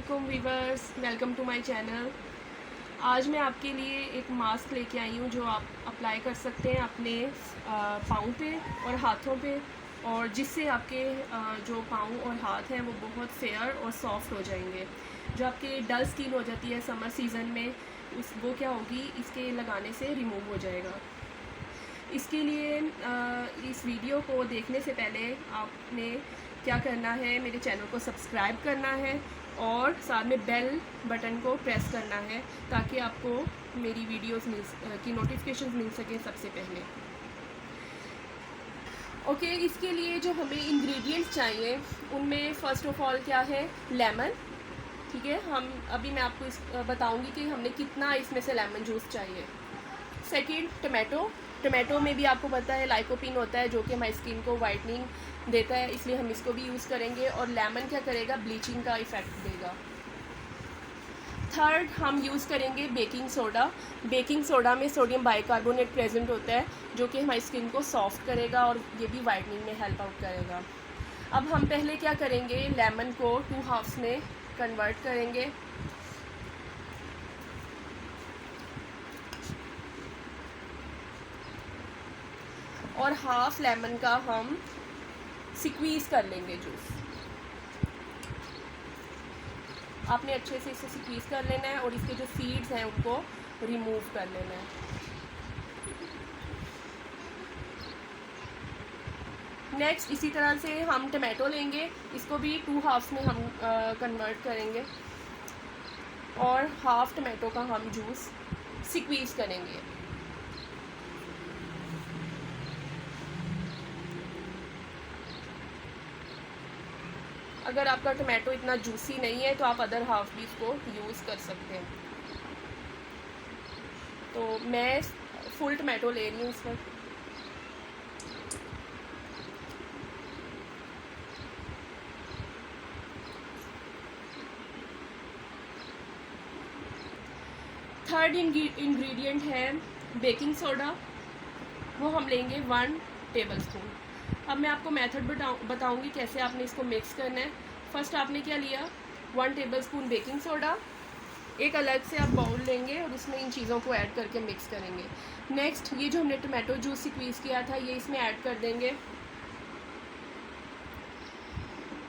अस्सलामुअलैकुम viewers, welcome to my channel. आज मैं आपके लिए एक मास्क लेके आई हूँ जो आप अप्लाई कर सकते हैं अपने पाँव पे और हाथों पे, और जिससे आपके जो पाँव और हाथ हैं वो बहुत फेयर और सॉफ्ट हो जाएंगे। जो आपके डल स्किन हो जाती है समर सीज़न में, वो क्या होगी, इसके लगाने से रिमूव हो जाएगा। इसके लिए इस वीडियो को देखने से पहले आपने क्या करना है, मेरे चैनल को सब्सक्राइब करना है और साथ में बेल बटन को प्रेस करना है ताकि आपको मेरी वीडियोस की नोटिफिकेशंस मिल सके सबसे पहले। ओके, इसके लिए जो हमें इंग्रेडिएंट्स चाहिए उनमें फ़र्स्ट ऑफ ऑल क्या है, लेमन। ठीक है, मैं आपको बताऊंगी कि हमने कितना इसमें से लेमन जूस चाहिए। सेकंड, टमाटो में भी आपको पता है लाइकोपिन होता है जो कि हमारी स्किन को वाइटनिंग देता है, इसलिए हम इसको भी यूज़ करेंगे। और लेमन क्या करेगा, ब्लीचिंग का इफ़ेक्ट देगा। थर्ड, हम यूज़ करेंगे बेकिंग सोडा। बेकिंग सोडा में सोडियम बाइकार्बोनेट प्रेजेंट होता है जो कि हमारी स्किन को सॉफ्ट करेगा और ये भी वाइटनिंग में हेल्प आउट करेगा। अब हम पहले क्या करेंगे, लेमन को 2 हाफ्स में कन्वर्ट करेंगे। और हाफ लेमन का हम स्क्वीज़ कर लेंगे जूस। आपने अच्छे से इसे स्क्वीज़ कर लेना है और इसके जो सीड्स हैं उनको रिमूव कर लेना है। नेक्स्ट, इसी तरह से हम टमाटो लेंगे, इसको भी 2 हाफ्स में हम कन्वर्ट करेंगे और हाफ टमाटो का हम जूस स्क्वीज़ करेंगे। अगर आपका टमाटो इतना जूसी नहीं है तो आप अदर हाफ भी इसको यूज़ कर सकते हैं। तो मैं फुल टमाटो ले रही हूँ इस वक्त। थर्ड इंग्रेडिएंट है बेकिंग सोडा, वो हम लेंगे 1 टेबलस्पून। अब मैं आपको मेथड बताऊंगी कैसे आपने इसको मिक्स करना है। फर्स्ट आपने क्या लिया, 1 टेबलस्पून बेकिंग सोडा, एक अलग से आप बाउल लेंगे और उसमें इन चीज़ों को ऐड करके मिक्स करेंगे। नेक्स्ट, ये जो हमने टमाटो जूस स्क्वीज़ किया था ये इसमें ऐड कर देंगे।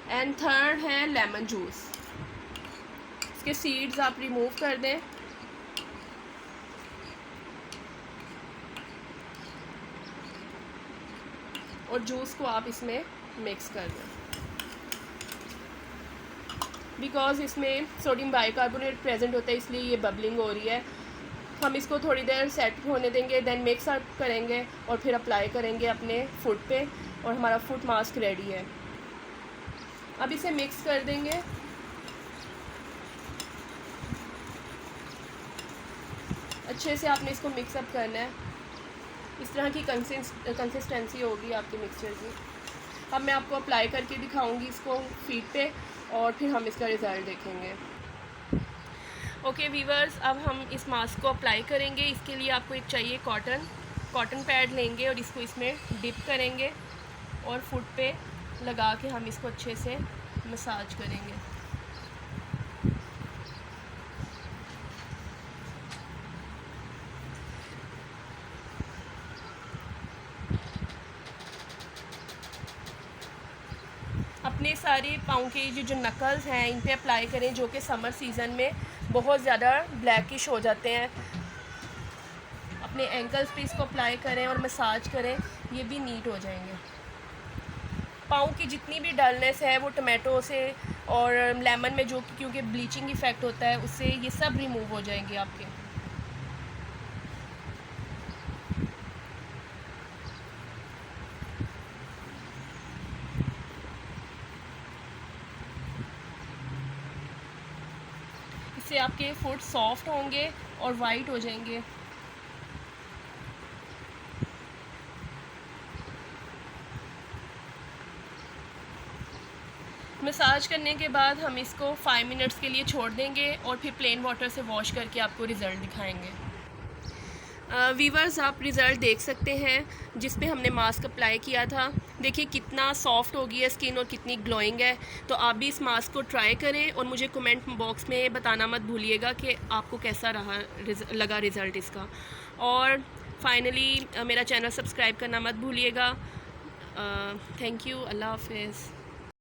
एंड थर्ड है लेमन जूस, इसके सीड्स आप रिमूव कर दें। और जूस को आप इसमें मिक्स कर दें। बिकॉज़ इसमें सोडियम बाइकार्बोनेट प्रेजेंट होता है इसलिए ये बबलिंग हो रही है। हम इसको थोड़ी देर सेट होने देंगे, देन मिक्स अप करेंगे और फिर अप्लाई करेंगे अपने फुट पे और हमारा फुट मास्क रेडी है। अब इसे मिक्स कर देंगे। अच्छे से आपने इसको मिक्स अप करना है, इस तरह की कंसिस्टेंसी होगी आपके मिक्सचर की। अब मैं आपको अप्लाई करके दिखाऊंगी इसको फीट पे और फिर हम इसका रिज़ल्ट देखेंगे। ओके वीवर्स, अब हम इस मास्क को अप्लाई करेंगे। इसके लिए आपको एक चाहिए कॉटन पैड लेंगे और इसको इसमें डिप करेंगे और फुट पे लगा के हम इसको अच्छे से मसाज करेंगे। अपने सारे पाँव के जो नकल्स हैं इन पे अप्लाई करें जो कि समर सीज़न में बहुत ज़्यादा ब्लैकिश हो जाते हैं। अपने एंकल्स पे इसको अप्लाई करें और मसाज करें, ये भी नीट हो जाएंगे। पाँव की जितनी भी डलनेस है वो टमाटो से और लेमन में जो क्योंकि ब्लीचिंग इफ़ेक्ट होता है उससे ये सब रिमूव हो जाएंगे आपके। इससे आपके फुट सॉफ्ट होंगे और वाइट हो जाएंगे। मसाज करने के बाद हम इसको 5 मिनट्स के लिए छोड़ देंगे और फिर प्लेन वाटर से वॉश करके आपको रिज़ल्ट दिखाएंगे। वीवर्स आप रिज़ल्ट देख सकते हैं जिस पे हमने मास्क अप्लाई किया था। देखिए कितना सॉफ्ट हो गई है स्किन और कितनी ग्लोइंग है। तो आप भी इस मास्क को ट्राई करें और मुझे कमेंट बॉक्स में बताना मत भूलिएगा कि आपको कैसा लगा रिज़ल्ट इसका। और फाइनली मेरा चैनल सब्सक्राइब करना मत भूलिएगा। Thank you. अल्लाह हाफ़िज़।